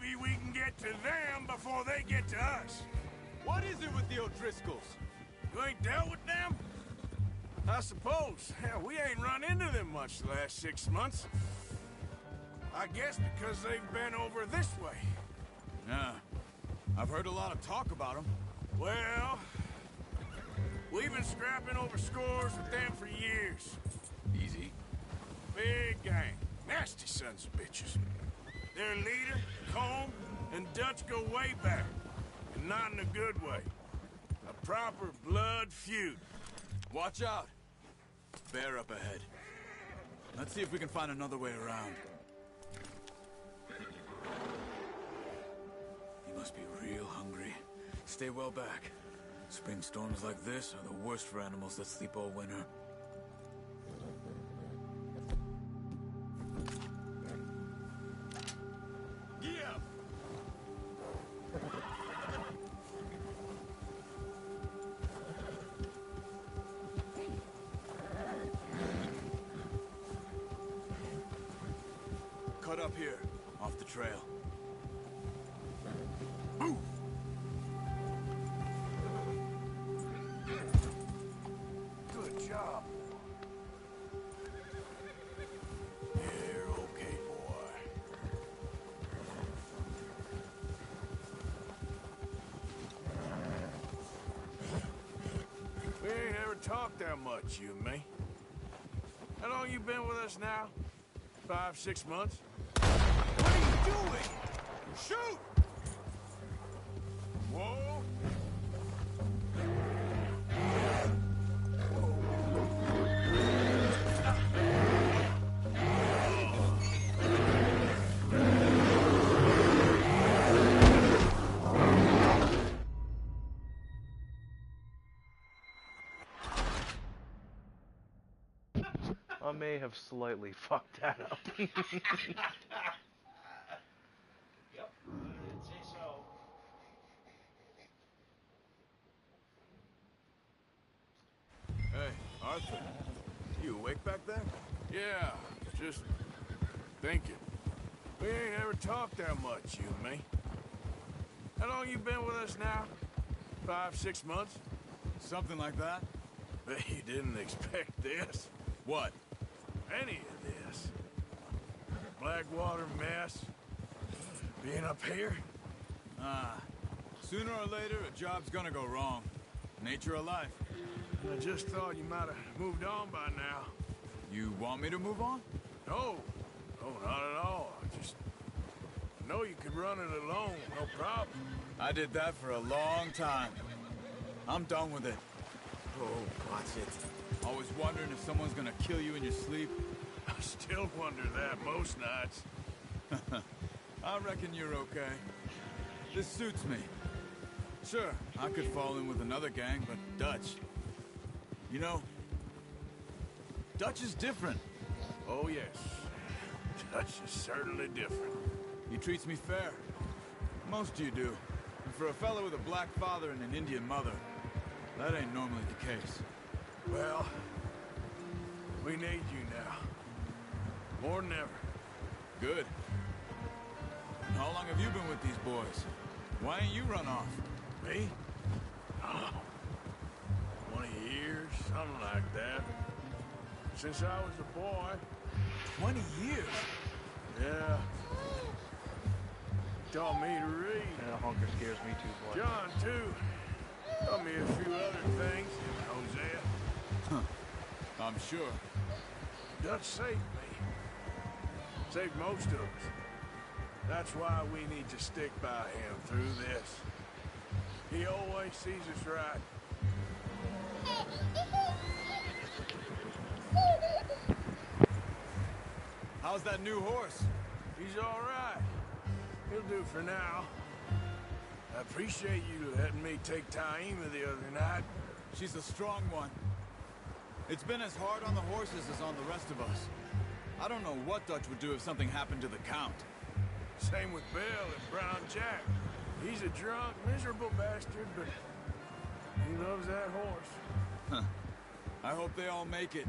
Maybe we can get to them before they get to us. What is it with the O'Driscolls? You ain't dealt with them? I suppose. Hell, we ain't run into them much the last 6 months. I guess because they've been over this way. Yeah. I've heard a lot of talk about them. Well, we've been scrapping over scores with them for years. Easy. Big gang. Nasty sons of bitches. Their leader, Colm, and Dutch go way back. And not in a good way. A proper blood feud. Watch out. Bear up ahead. Let's see if we can find another way around. You must be real hungry. Stay well back. Spring storms like this are the worst for animals that sleep all winter. Yeah. Cut up here, off the trail. Good job. You're okay, boy. We ain't ever talked that much, you and me. How long you been with us now? 5, 6 months? What are you doing? Shoot! Whoa! I may have slightly fucked that up. Yep, I'd say so. Hey, Arthur. You awake back there? Yeah, just thinking. We ain't ever talked that much, you and me. How long you been with us now? 5, 6 months? Something like that? Bet you didn't expect this. What? Any of this. Blackwater mess. Being up here. Sooner or later, a job's gonna go wrong. Nature of life. I just thought you might have moved on by now. You want me to move on? No. No, not at all. I know you could run it alone, no problem. I did that for a long time. I'm done with it. Oh, watch it. Always wondering if someone's gonna kill you in your sleep. I still wonder that most nights. I reckon you're okay. This suits me. Sure, I could fall in with another gang, but Dutch... You know, Dutch is different. Oh, yes. Dutch is certainly different. He treats me fair. Most of you do. And for a fellow with a black father and an Indian mother, that ain't normally the case. Well, we need you now. More than ever. Good. And how long have you been with these boys? Why ain't you run off? Me? Oh, 20 years, something like that. Since I was a boy. 20 years? Yeah. Taught me to read. And a honker scares me too, boy. John, too. Taught me a few other things. Hosea. Huh. I'm sure. Dutch saved me. Saved most of us. That's why we need to stick by him through this. He always sees us right. How's that new horse? He's all right. He'll do for now. I appreciate you letting me take Taima the other night. She's a strong one. It's been as hard on the horses as on the rest of us. I don't know what Dutch would do if something happened to the Count. Same with Bill and Brown Jack. He's a drunk, miserable bastard, but he loves that horse. Huh. I hope they all make it.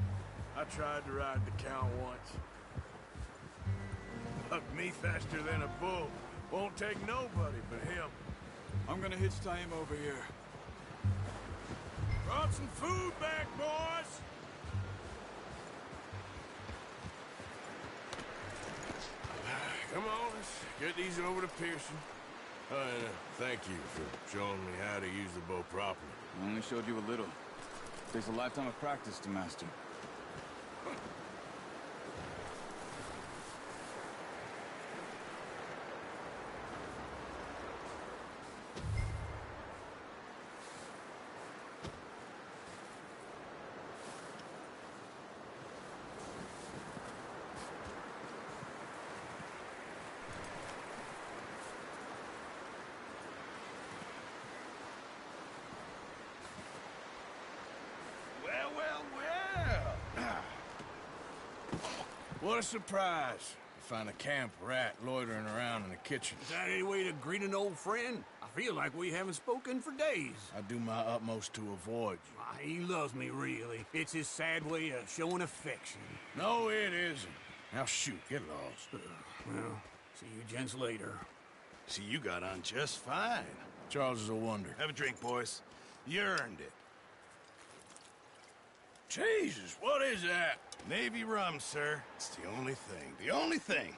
I tried to ride the Count once. Bucked me faster than a bull. Won't take nobody but him. I'm gonna hitch tie him over here. Brought some food back, boys! Come on, let's get these over to Pearson. And thank you for showing me how to use the bow properly. I only showed you a little. Takes a lifetime of practice to master. What a surprise. To find a camp rat loitering around in the kitchen. Is that any way to greet an old friend? I feel like we haven't spoken for days. I do my utmost to avoid you. Why, he loves me, really. It's his sad way of showing affection. No, it isn't. Now shoot, get lost. Well, see you gents later. See, you got on just fine. Charles is a wonder. Have a drink, boys. You earned it. Jesus, what is that? Navy rum, sir. It's the only thing. The only thing.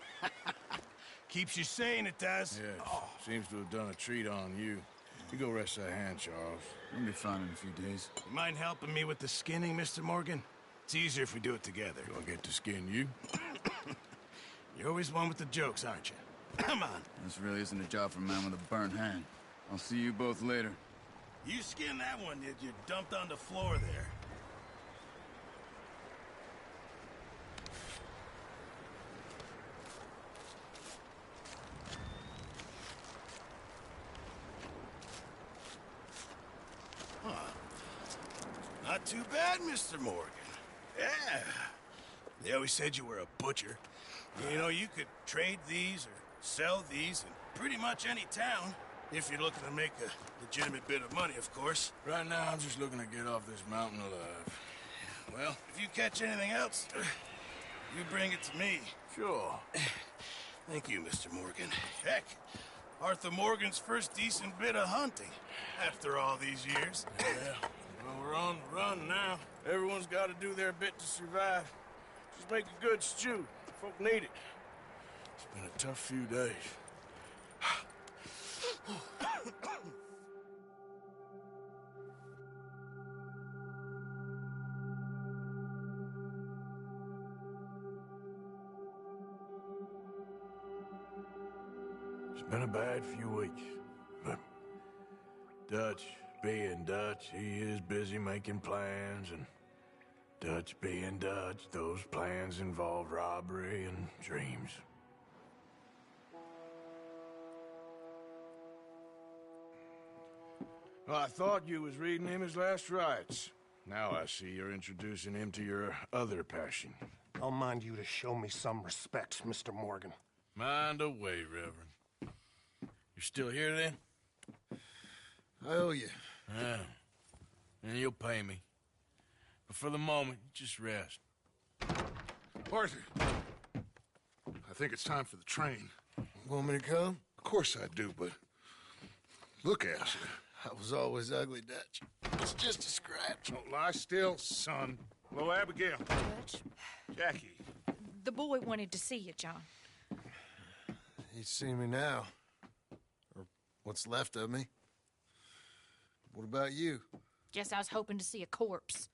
Keeps you sane, it does. Yes, seems to have done a treat on you. You go rest that hand, Charles. You'll be fine in a few days. You mind helping me with the skinning, Mr. Morgan? It's easier if we do it together. Do I get to skin you? You're always one with the jokes, aren't you? Come on. This really isn't a job for a man with a burnt hand. I'll see you both later. You skinned that one that you dumped on the floor there. Not too bad, Mr. Morgan. Yeah. They always said you were a butcher. You know, you could trade these or sell these in pretty much any town. If you're looking to make a legitimate bit of money, of course. Right now, I'm just looking to get off this mountain alive. Well, if you catch anything else, you bring it to me. Sure. Thank you, Mr. Morgan. Heck, Arthur Morgan's first decent bit of hunting after all these years. Yeah. Well, we're on the run now. Everyone's got to do their bit to survive. Just make a good stew. Folk need it. It's been a tough few days. It's been a bad few weeks, but Dutch being Dutch, he is busy making plans, and Dutch being Dutch, those plans involve robbery and dreams. Well, I thought you was reading him his last rites. Now I see you're introducing him to your other passion. I'll mind you to show me some respect, Mr. Morgan. Mind away, Reverend. You still here, then? I owe you. Yeah. And you'll pay me. But for the moment, just rest. Arthur, I think it's time for the train. Want me to come? Of course I do, but look at you. I was always ugly, Dutch. It's just a scratch. Don't lie still, son. Hello, Abigail. Dutch, Jackie. the boy wanted to see you, John. He's seen me now. Or what's left of me. What about you? Guess I was hoping to see a corpse.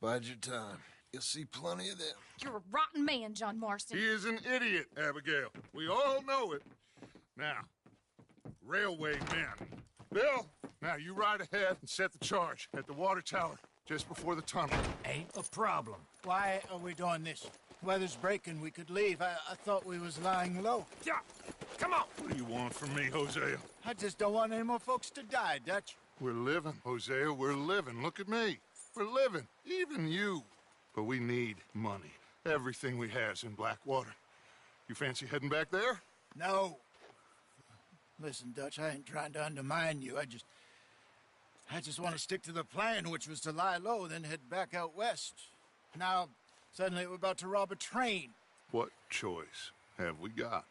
Bide your time. You'll see plenty of them. You're a rotten man, John Marston. He is an idiot, Abigail. We all know it. Now, railway men. Bill, now you ride ahead and set the charge at the water tower just before the tunnel. Ain't a problem. Why are we doing this? Weather's breaking, we could leave. I thought we was lying low. Yeah, come on. What do you want from me, Hosea? I just don't want any more folks to die, Dutch. We're living, Hosea, we're living. Look at me. We're living, even you. But we need money. Everything we has in Blackwater. You fancy heading back there? No. Listen, Dutch, I ain't trying to undermine you. I just want to stick to the plan, which was to lie low, then head back out west. Now, suddenly we're about to rob a train. What choice have we got?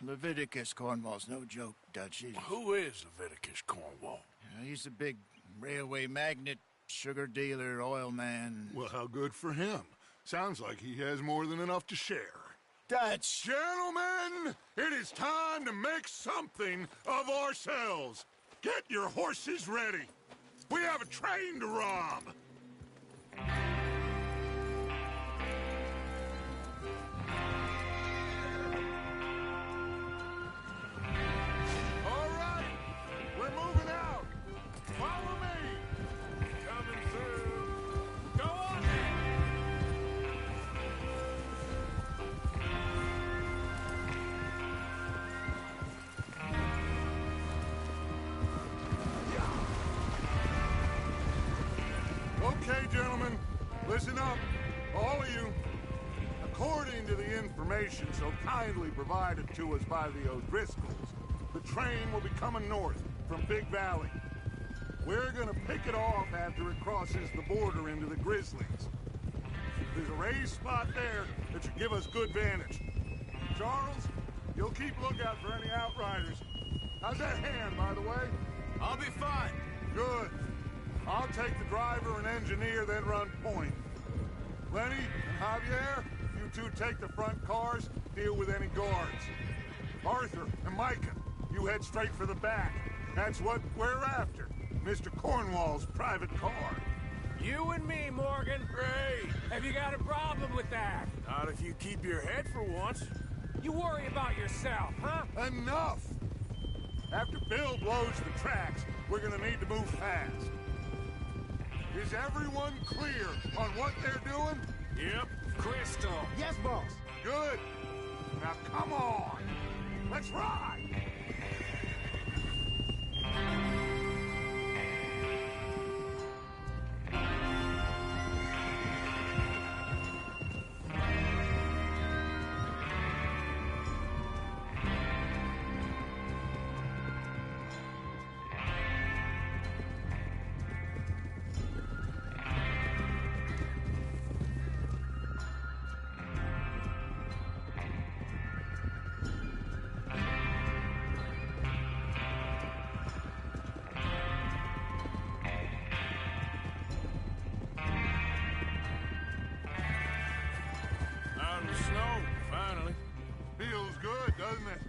Leviticus Cornwall's no joke, Dutch. Who is Leviticus Cornwall? He's a big railway magnate, sugar dealer, oil man. Well, how good for him. Sounds like he has more than enough to share. Dutch! Gentlemen, it is time to make something of ourselves. Get your horses ready. We have a train to rob. All right, we're moving out. Follow me. Coming through. Go on then. Okay, gentlemen, listen up, all of you. According to the information so kindly provided to us by the O'Driscolls, the train will be coming north from Big Valley. We're gonna pick it off after it crosses the border into the Grizzlies. There's a raised spot there that should give us good vantage. Charles, you'll keep lookout for any outriders. How's that hand, by the way? I'll be fine. Good. I'll take the driver and engineer, then run point. Lenny and Javier, you two take the front cars, deal with any guards. Arthur and Micah, you head straight for the back. That's what we're after. Mr. Cornwall's private car. You and me, Morgan. Great. Have you got a problem with that? Not if you keep your head for once. You worry about yourself, huh? Enough! After Bill blows the tracks, we're gonna need to move fast. Is everyone clear on what they're doing? Yep. Crystal. Yes, boss. Good. Now come on. Let's ride. Out in the snow, finally. Feels good, doesn't it?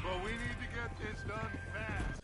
But we need to get this done fast.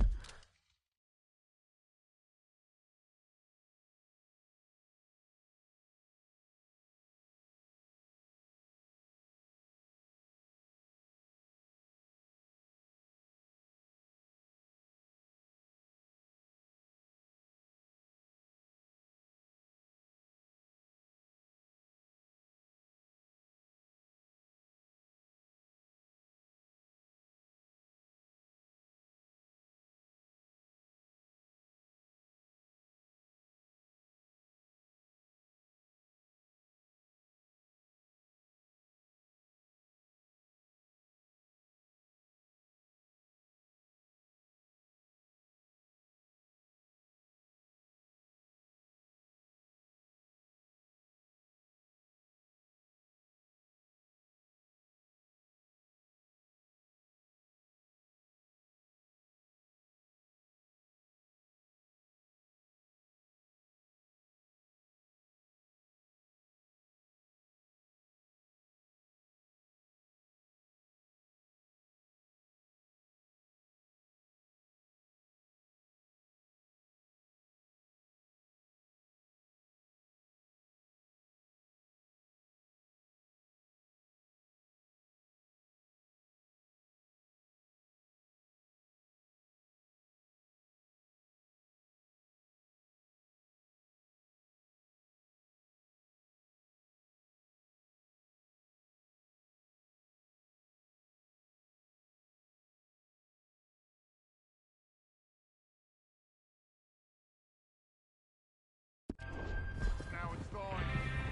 Now it's thawing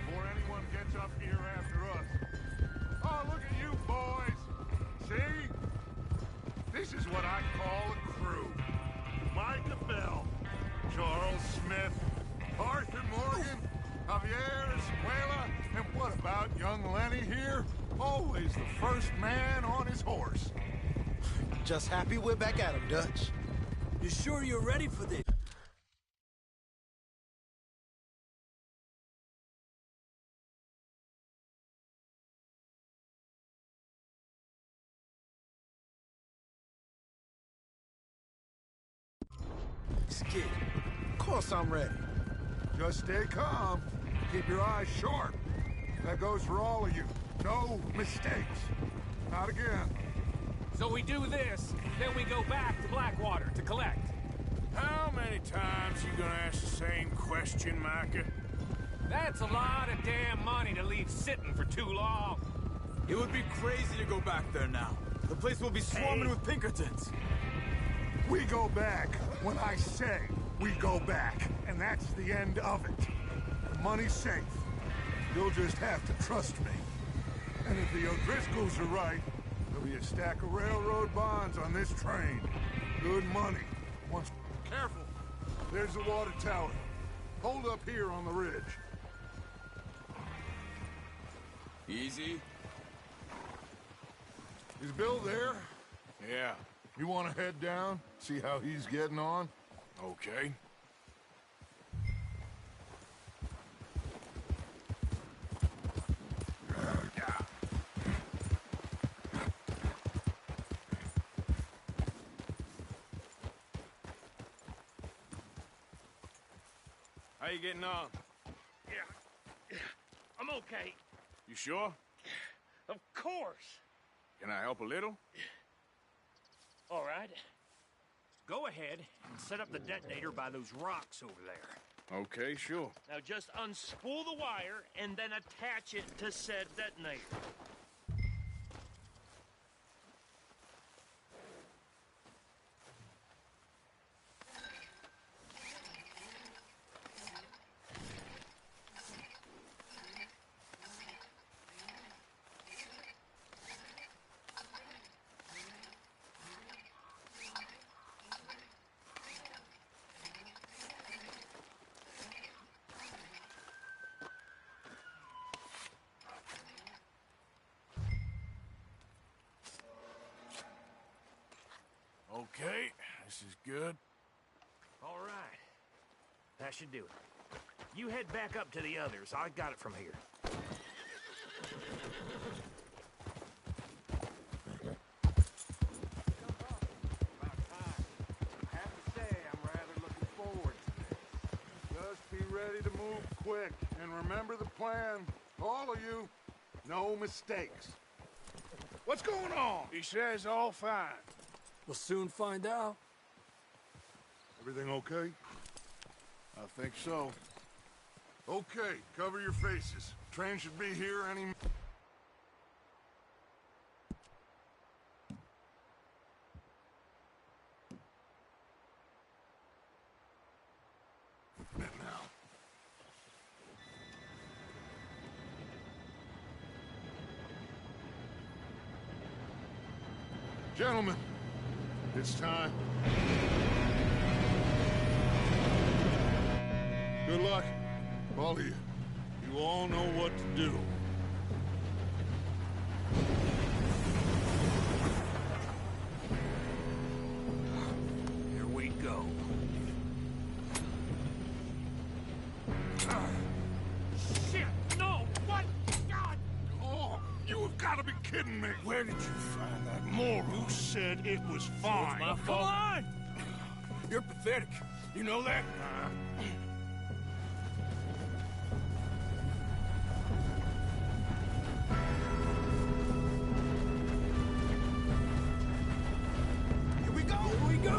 before anyone gets up here after us. Oh, look at you boys. See? This is what I call a crew. Micah Bell, Charles Smith, Arthur Morgan, Javier Escuela, and what about young Lenny here? Always the first man on his horse. Just happy we're back at 'em, Dutch. You sure you're ready for this? Skid. Of course I'm ready. Just stay calm. Keep your eyes sharp. That goes for all of you. No mistakes. Not again. So we do this, then we go back to Blackwater to collect. How many times you gonna ask the same question, Micah? That's a lot of damn money to leave sitting for too long. It would be crazy to go back there now. The place will be swarming with Pinkertons. We go back when I say we go back, and that's the end of it. The money's safe. You'll just have to trust me. And if the O'Driscolls are right, there'll be a stack of railroad bonds on this train. Good money. Once careful. There's the water tower. Hold up here on the ridge. Easy. Is Bill there? Yeah. You want to head down? See how he's getting on? Okay. How you getting on? Yeah. I'm okay. You sure? Of course. Can I help a little? All right. Go ahead and set up the detonator by those rocks over there. Okay, sure. Now just unspool the wire and then attach it to said detonator. Okay, this is good. All right. That should do it. You head back up to the others. I got it from here. Just be ready to move quick. And remember the plan. All of you, no mistakes. What's going on? He says all fine. We'll soon find out. Everything okay? I think so. Okay, cover your faces. Train should be here any... minute now. Gentlemen, it's time. Good luck, all of you. You all know what to do. Here we go. Shit! No! What? God! Oh, you have got to be kidding me! Where did you find that moron? Who said it was fine? It's my fault. Come on! You're pathetic. You know that? Here we go! Here we go!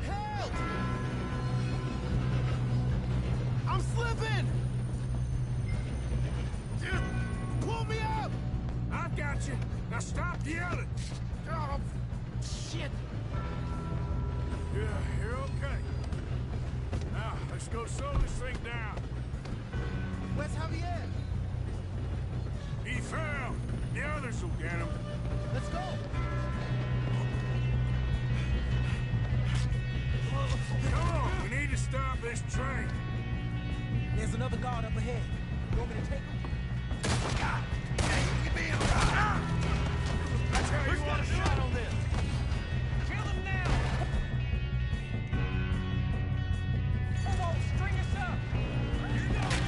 Help! I'm slipping! Pull me up! I've got you. Now stop yelling. Oh, shit! Yeah, you're okay. Now, let's go slow this thing down. Where's Javier? He fell. The others will get him. Let's go! Come on, we need to stop this train. There's another guard up ahead. You want me to take him? Who's got a shot on this? Kill them now! Come on, string us up! You know it!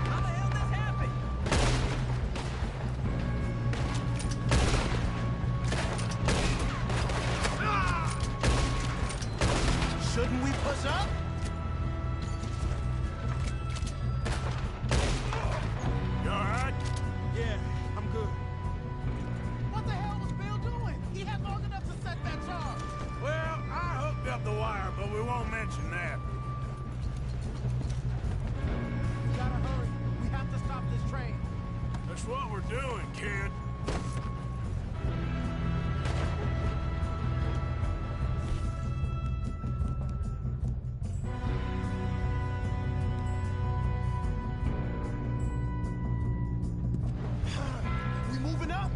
How the hell this happened? Shouldn't we push up? You alright? Yeah, I'm good. What the hell was Bill doing? He had long enough to set that charge. Well, I hooked up the wire, but we won't mention that. We gotta hurry. We have to stop this train. That's what we're doing, kid. We moving up?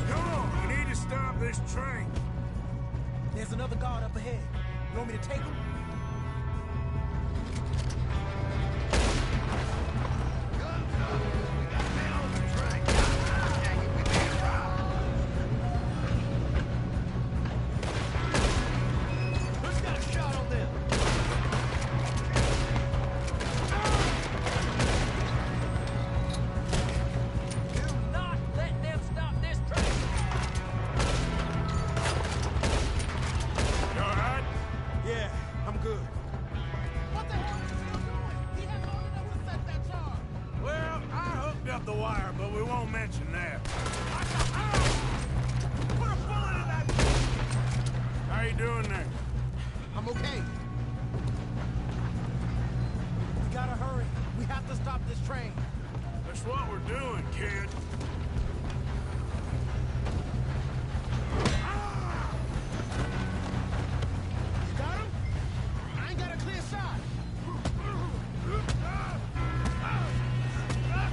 Come on, we need to stop this train. There's another guard up ahead. You want me to take him? Who's got a shot on them? Do not let them stop this train! You alright? Yeah, I'm good. What the hell is Bill doing? He had long enough to set that charge. Well, I hooked up the wire, but we won't mention that. Put a bullet in that. How you doing there? I'm okay. We gotta hurry. We have to stop this train. That's what we're doing, kid. You got him? I ain't got a clear shot. Look out! Look out!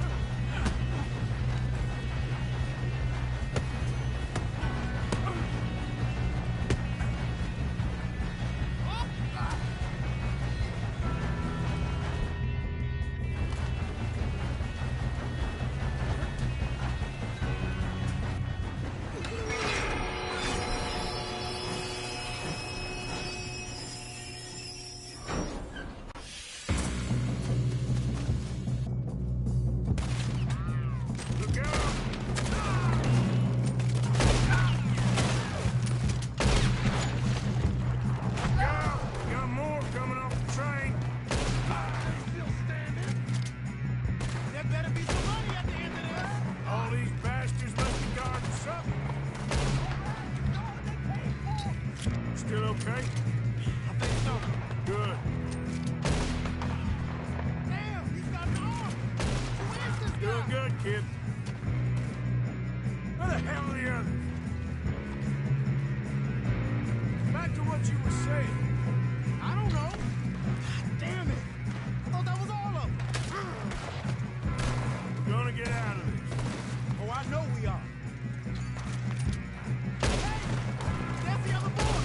Got more coming off the train. Still standing. There better be some money at the end of this. All these bastards must be guarding something. Still okay? I think so. Good. Damn, he's got an arm. Who is this Doing guy? good, kid. Where the hell are the others? Back to what you were saying. I don't know. God damn it. I thought that was all of them. We're gonna get out of this. Oh, I know we are. Hey, that's the other boy.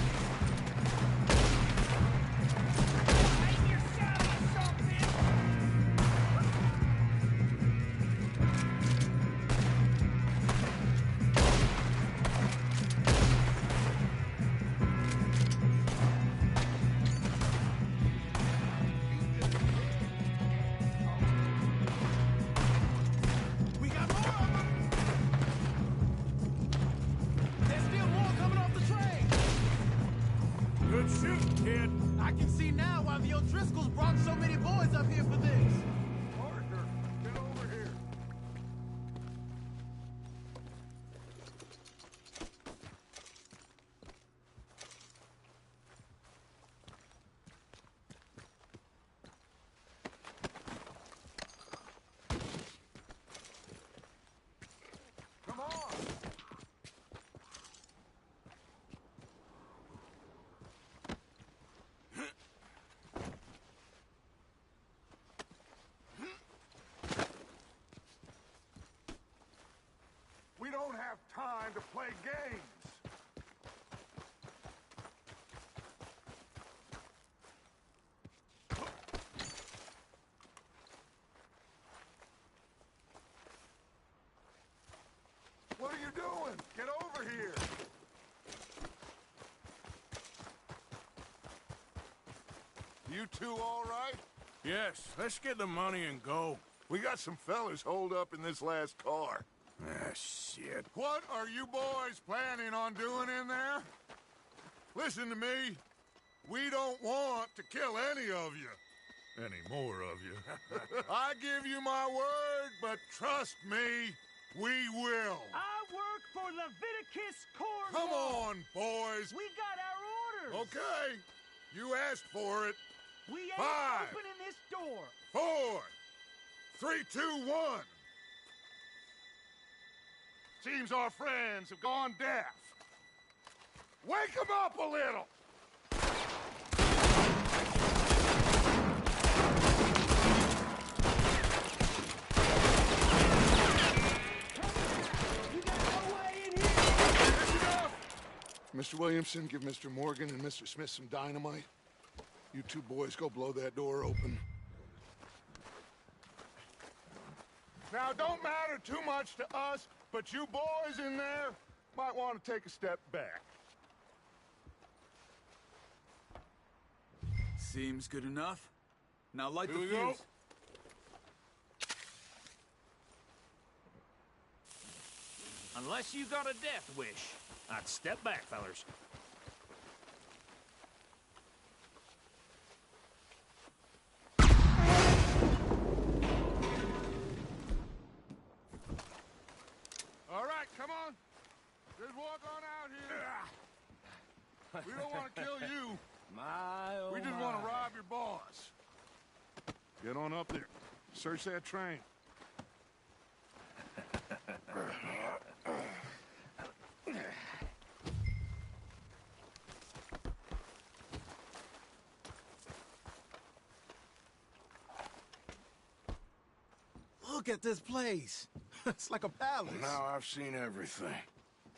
I hear shot or something. can see now why the O'Driscolls brought so many boys up here for this. Parker, get over here. Come on! We don't have time to play games. What are you doing? Get over here. You two all right? Yes, let's get the money and go. We got some fellas holed up in this last car. Ah, shit. What are you boys planning on doing in there? Listen to me. We don't want to kill any of you. Any more of you. I give you my word, but trust me, we will. I work for Leviticus Corps. Come on, boys. We got our orders. Okay. You asked for it. We ain't 5, opening this door. 4, 3, 2, 1. Seems our friends have gone deaf. Wake them up a little. Mr. Williamson, give Mr. Morgan and Mr. Smith some dynamite. You two boys go blow that door open. Now, don't matter too much to us, but you boys in there might want to take a step back. Seems good enough. Now light Here the we go. fuse. Unless you got a death wish, I'd step back, fellers. All right, come on. Just walk on out here. We don't want to kill you. We just want to rob your boss. Get on up there. Search that train. Look at this place. It's like a palace. Now I've seen everything.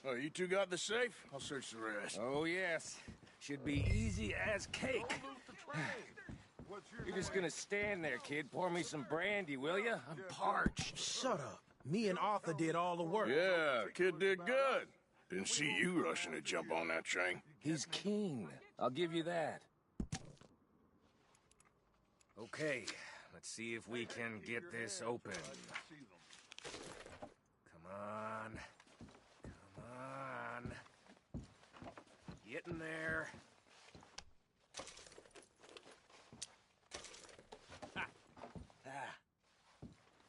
Oh, you two got the safe? I'll search the rest. Oh, yes. Should be easy as cake. You're just gonna stand there, kid. Pour me some brandy, will you? I'm parched. Shut up. Me and Arthur did all the work. Yeah, kid did good. Didn't see you rushing to jump on that train. He's keen. I'll give you that. Okay, let's see if we can get this open. Come on. Come on. Get in there.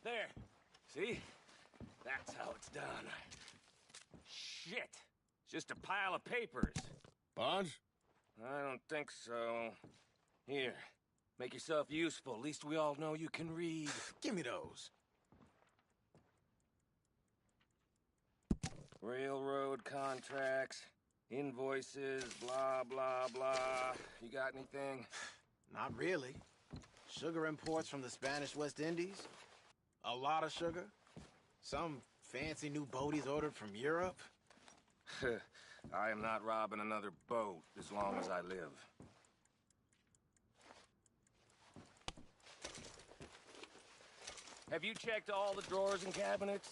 There. See? That's how it's done. Shit. It's just a pile of papers. Bonds? I don't think so. Here. Make yourself useful. At least we all know you can read. Give me those. Railroad contracts, invoices, blah, blah, blah. You got anything? Not really. Sugar imports from the Spanish West Indies. A lot of sugar. Some fancy new boat he's ordered from Europe. I am not robbing another boat as long as I live. Have you checked all the drawers and cabinets?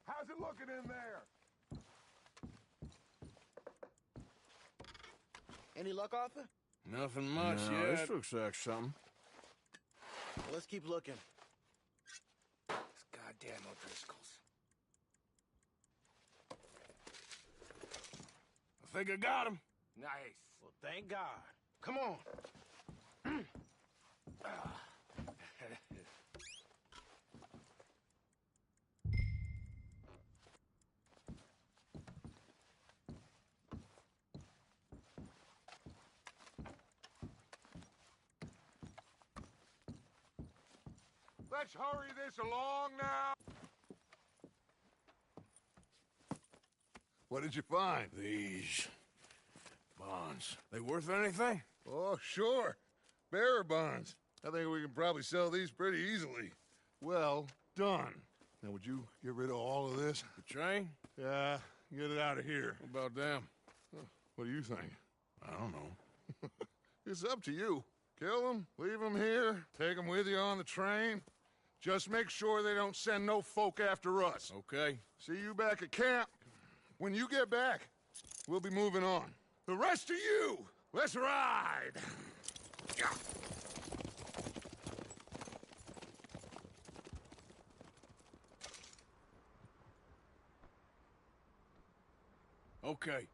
How's it looking in there? Any luck, Arthur? Nothing much No, yet. this looks like something. Let's keep looking. These goddamn O'Driscolls. I think I got him. Nice. Well, thank God. Come on. Let's hurry this along now. What did you find? These bonds. They worth anything? Oh, sure. Bearer bonds. I think we can probably sell these pretty easily. Well done. Now, would you get rid of all of this? The train? Yeah, get it out of here. What about them? What do you think? I don't know. It's up to you. Kill them, leave them here, take them with you on the train. Just make sure they don't send no folk after us. Okay. See you back at camp. When you get back, we'll be moving on. The rest of you, let's ride! Okay.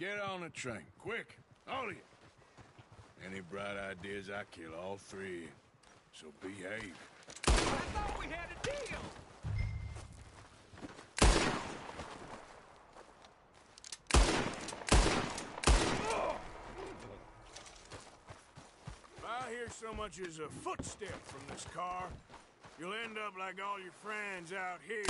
Get on the train. Quick. All of you. Any bright ideas, I kill all three. So behave. I thought we had a deal! If I hear so much as a footstep from this car, you'll end up like all your friends out here.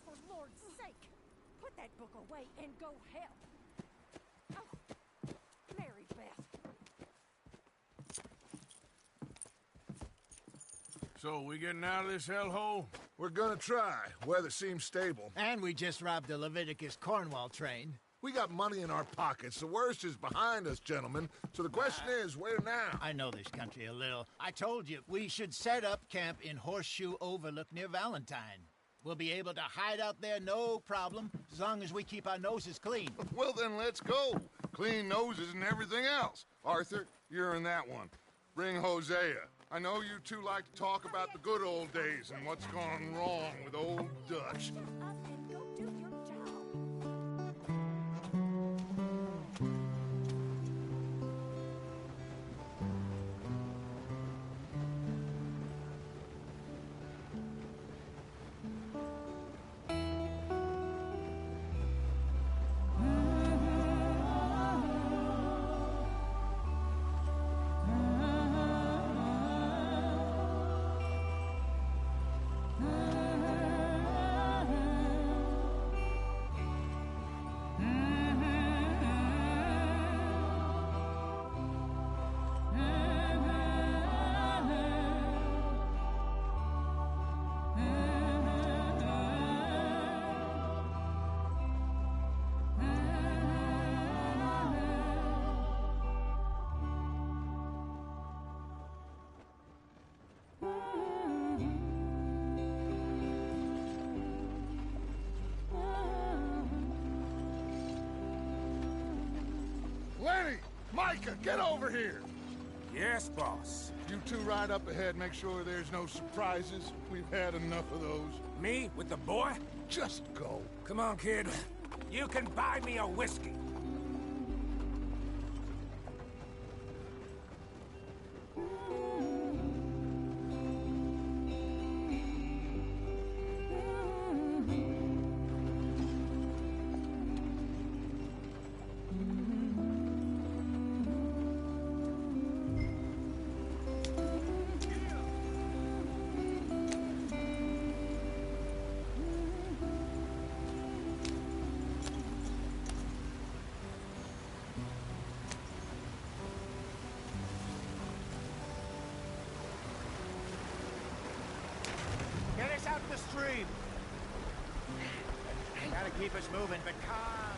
For Lord's sake, put that book away and go help. Oh, Mary Beth. So, we getting out of this hellhole? We're gonna try. Weather seems stable. And we just robbed the Leviticus Cornwall train. We got money in our pockets. The worst is behind us, gentlemen. So the question is, where now? I know this country a little. I told you, we should set up camp in Horseshoe Overlook near Valentine. We'll be able to hide out there no problem, as long as we keep our noses clean. Well, then let's go. Clean noses and everything else. Arthur, you're in that one. Bring Hosea. I know you two like to talk about the good old days and what's gone wrong with old Dutch. Micah, get over here! Yes, boss. You two ride up ahead, make sure there's no surprises. We've had enough of those. Me with the boy? Just go. Come on, kid. You can buy me a whiskey. Get us out the stream. Gotta keep us moving, but calm.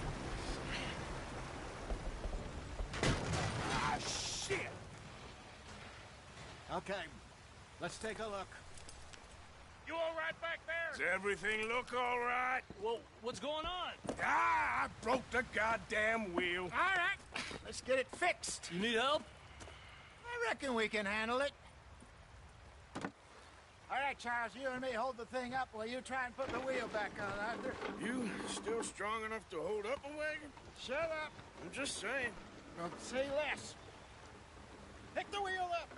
Ah, shit! Okay, let's take a look. You all right back there? Does everything look all right? Well, what's going on? Ah, I broke the goddamn wheel. All right, let's get it fixed. You need help? I reckon we can handle it. All right, Charles, you and me hold the thing up while you try and put the wheel back on, Arthur. You still strong enough to hold up a wagon? Shut up. I'm just saying. Don't say less. Pick the wheel up.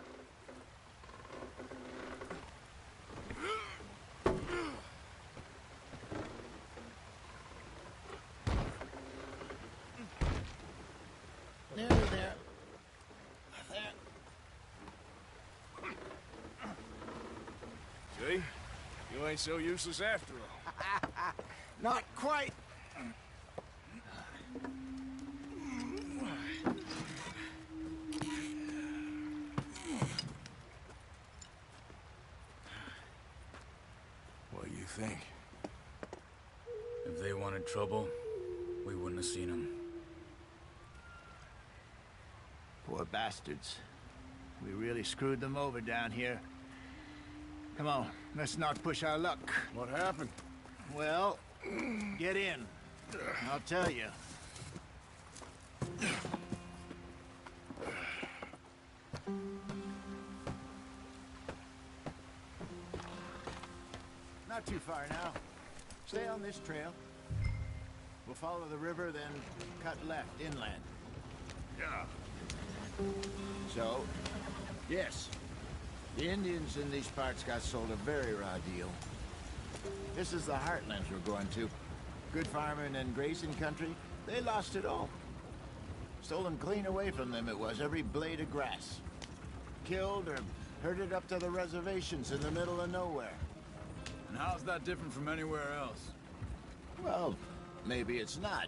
Nearly there. There. See? You ain't so useless after all. Not quite. What do you think? If they wanted trouble, we wouldn't have seen them. Poor bastards. We really screwed them over down here. Come on, let's not push our luck. What happened? Well, get in. I'll tell you. Not too far now. Stay on this trail. We'll follow the river, then cut left inland. Yeah. So, yes, the Indians in these parts got sold a very raw deal. This is the heartlands we're going to. Good farming and grazing country, they lost it all. Stolen clean away from them it was, every blade of grass. Killed or herded up to the reservations in the middle of nowhere. And how's that different from anywhere else? Well, maybe it's not.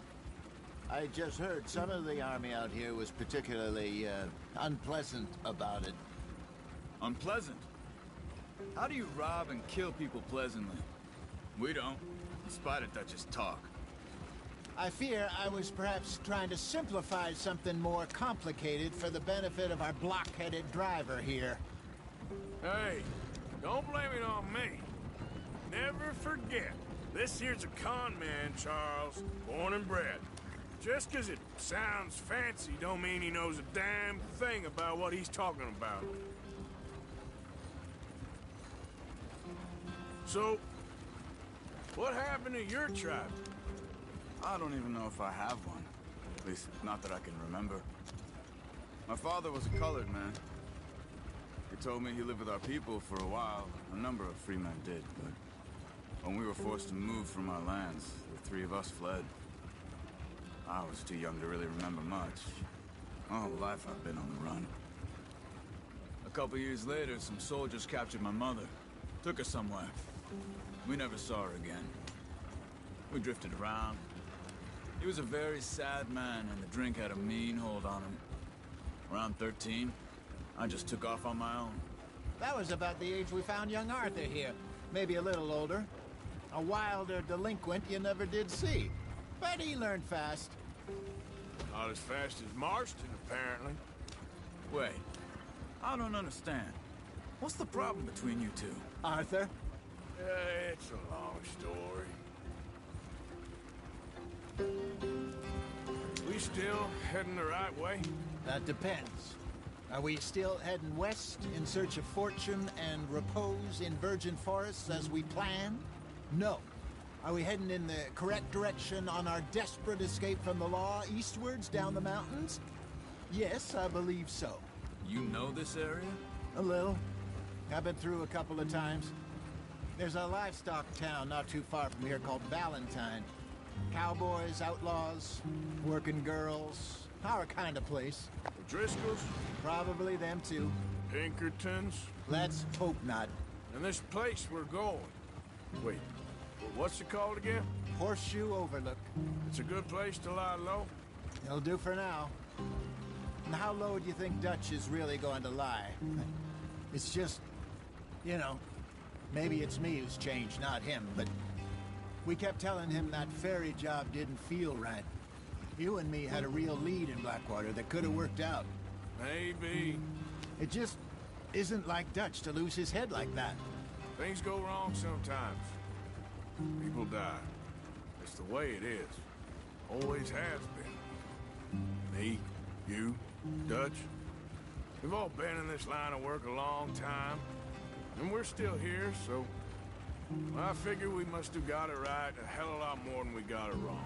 I just heard some of the army out here was particularly, unpleasant about it. Unpleasant? How do you rob and kill people pleasantly? We don't, in spite of Dutch's talk. I fear I was perhaps trying to simplify something more complicated for the benefit of our block-headed driver here. Hey, don't blame it on me. Never forget, this here's a con man, Charles, born and bred. Just 'cause it sounds fancy don't mean he knows a damn thing about what he's talking about. So, what happened to your tribe? I don't even know if I have one. At least, not that I can remember. My father was a colored man. He told me he lived with our people for a while. A number of free men did, but when we were forced to move from our lands, the three of us fled. I was too young to really remember much. My whole life I've been on the run. A couple years later, some soldiers captured my mother. Took her somewhere. We never saw her again. We drifted around. He was a very sad man, and the drink had a mean hold on him. Around 13, I just took off on my own. That was about the age we found young Arthur here. Maybe a little older. A wilder delinquent you never did see. But he learned fast. Not as fast as Marston, apparently. Wait, I don't understand. What's the problem between you two? Arthur? It's a long story. We we still heading the right way? That depends. Are we still heading west in search of fortune and repose in virgin forests as we planned? No. Are we heading in the correct direction on our desperate escape from the law eastwards down the mountains? Yes, I believe so. You know this area? A little. I've been through a couple of times. There's a livestock town not too far from here called Valentine. Cowboys, outlaws, working girls, our kind of place. The Driscolls? Probably them too. Pinkertons? Let's hope not. And this place we're going. Wait, what's it called again? Horseshoe Overlook. It's a good place to lie low? It'll do for now. And how low do you think Dutch is really going to lie? It's just, you know, maybe it's me who's changed, not him, but we kept telling him that ferry job didn't feel right. You and me had a real lead in Blackwater that could have worked out. Maybe. It just isn't like Dutch to lose his head like that. Things go wrong sometimes. People die. It's the way it is. Always has been. Me, you, Dutch. We've all been in this line of work a long time. And we're still here, so... I figure we must have got it right a hell of a lot more than we got it wrong.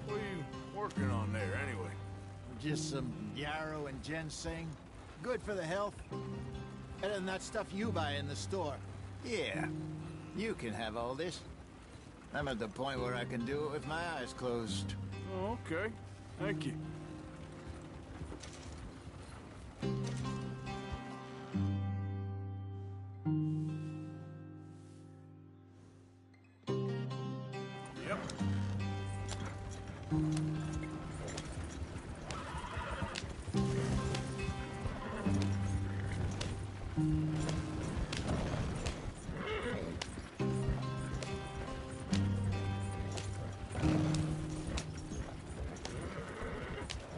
What are you working on there, anyway? Just some yarrow and ginseng. Good for the health. Better than that stuff you buy in the store. Yeah, you can have all this. I'm at the point where I can do it with my eyes closed. Oh, okay. Thank you. Yep.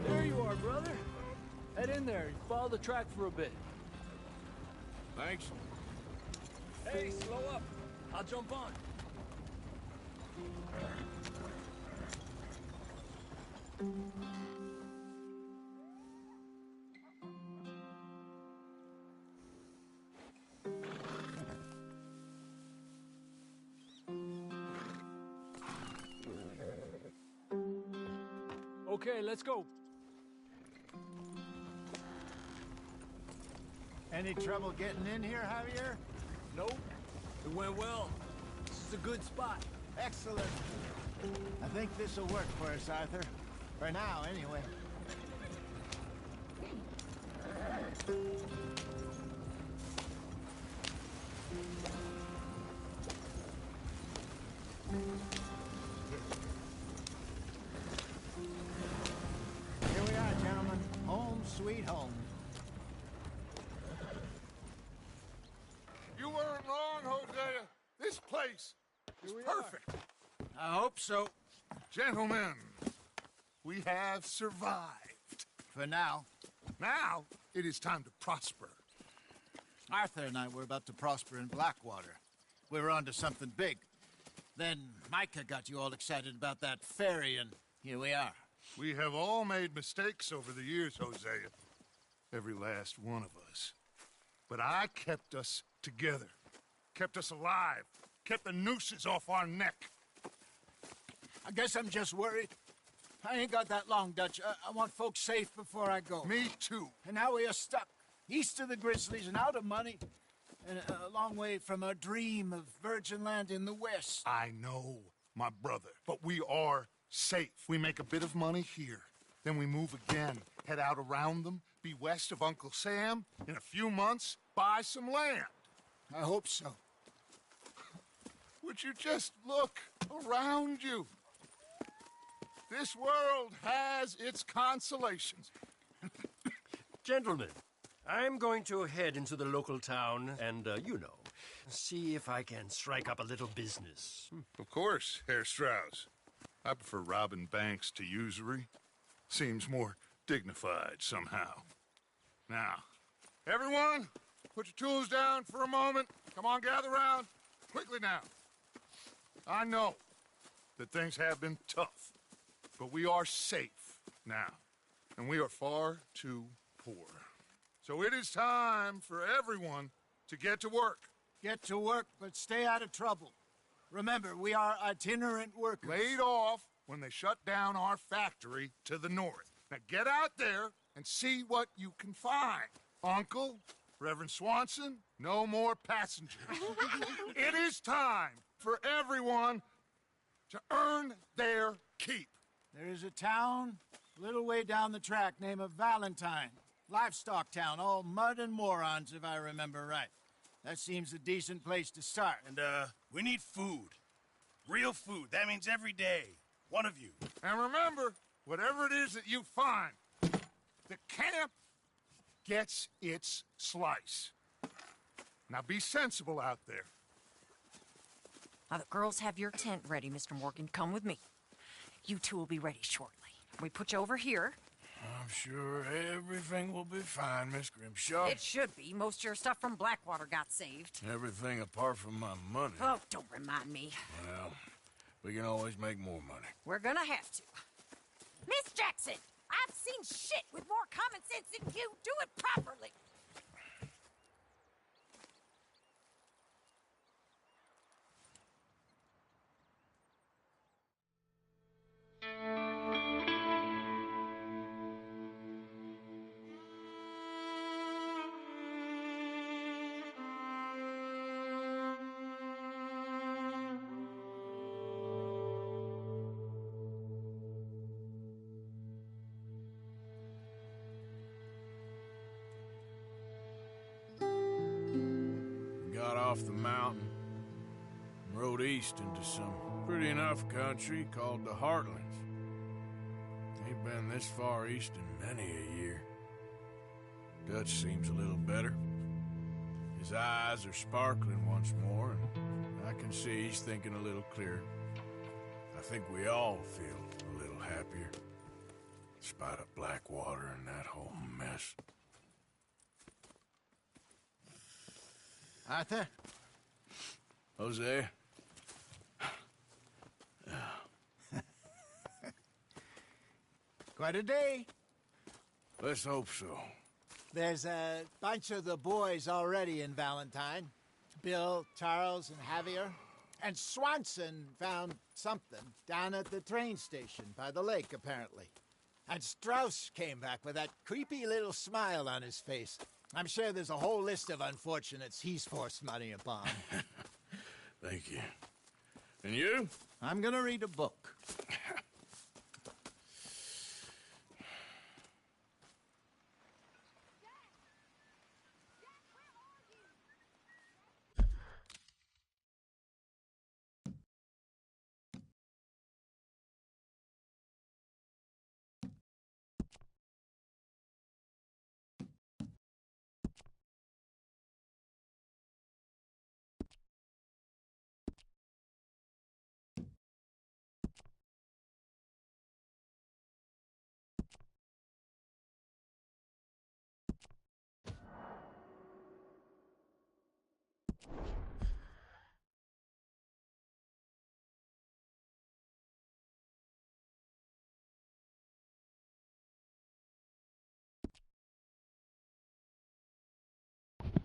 There you are, brother. Head in there and follow the track for a bit. Thanks. Hey, slow up. I'll jump on. Okay, let's go. Any trouble getting in here, Javier? Nope. It went well. This is a good spot. Excellent. I think this'll work for us, Arthur. For now, anyway. Here we are, gentlemen. Home sweet home. You weren't wrong, Hosea. This place is perfect. I hope so. Gentlemen, we have survived. For now. Now, it is time to prosper. Arthur and I were about to prosper in Blackwater. We were onto something big. Then Micah got you all excited about that ferry, and here we are. We have all made mistakes over the years, Hosea. Every last one of us. But I kept us together. Kept us alive. Kept the nooses off our neck. I guess I'm just worried. I ain't got that long, Dutch. I want folks safe before I go. Me too. And now we are stuck, east of the Grizzlies and out of money, and a long way from our dream of virgin land in the west. I know, my brother, but we are safe. We make a bit of money here, then we move again, head out around them, be west of Uncle Sam, in a few months, buy some land. I hope so. Would you just look around you? This world has its consolations. Gentlemen, I'm going to head into the local town and, you know, see if I can strike up a little business. Of course, Herr Strauss. I prefer robbing banks to usury. Seems more dignified somehow. Now, everyone, put your tools down for a moment. Come on, gather round. quickly now. I know that things have been tough, but we are safe now, and we are far too poor. So it is time for everyone to get to work. Get to work, but stay out of trouble. Remember, we are itinerant workers. Laid off when they shut down our factory to the north. Now get out there and see what you can find. Uncle, Reverend Swanson, no more passengers. It is time for everyone to earn their keep. There is a town a little way down the track named Valentine. Livestock town, all mud and morons, if I remember right. That seems a decent place to start. And, we need food. Real food. That means every day. One of you. And remember, whatever it is that you find, the camp gets its slice. Now be sensible out there. Now, the girls have your tent ready, Mr. Morgan. Come with me. You two will be ready shortly. We put you over here. I'm sure everything will be fine, Miss Grimshaw. It should be. Most of your stuff from Blackwater got saved. Everything apart from my money. Oh, don't remind me. Well, we can always make more money. We're gonna have to. Miss Jackson, I've seen shit with more common sense than you. Do it properly. Got off the mountain and rode east into some pretty enough country called the Heartlands. Ain't been this far east in many a year. Dutch seems a little better. His eyes are sparkling once more, and I can see he's thinking a little clearer. I think we all feel a little happier, in spite of Blackwater and that whole mess. Arthur? Hosea? Quite a day. Let's hope so. There's a bunch of the boys already in Valentine. Bill, Charles, and Javier. And Swanson found something down at the train station by the lake, apparently. And Strauss came back with that creepy little smile on his face. I'm sure there's a whole list of unfortunates he's forced money upon. Thank you. And you? I'm gonna read a book.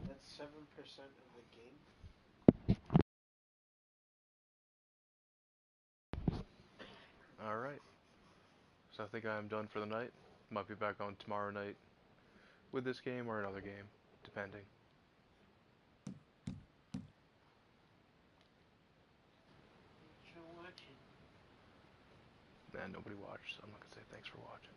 That's 7% of the game. Alright. So I think I'm done for the night. Might be back on tomorrow night with this game or another game, depending. Nah, nobody watched, so I'm not gonna say thanks for watching.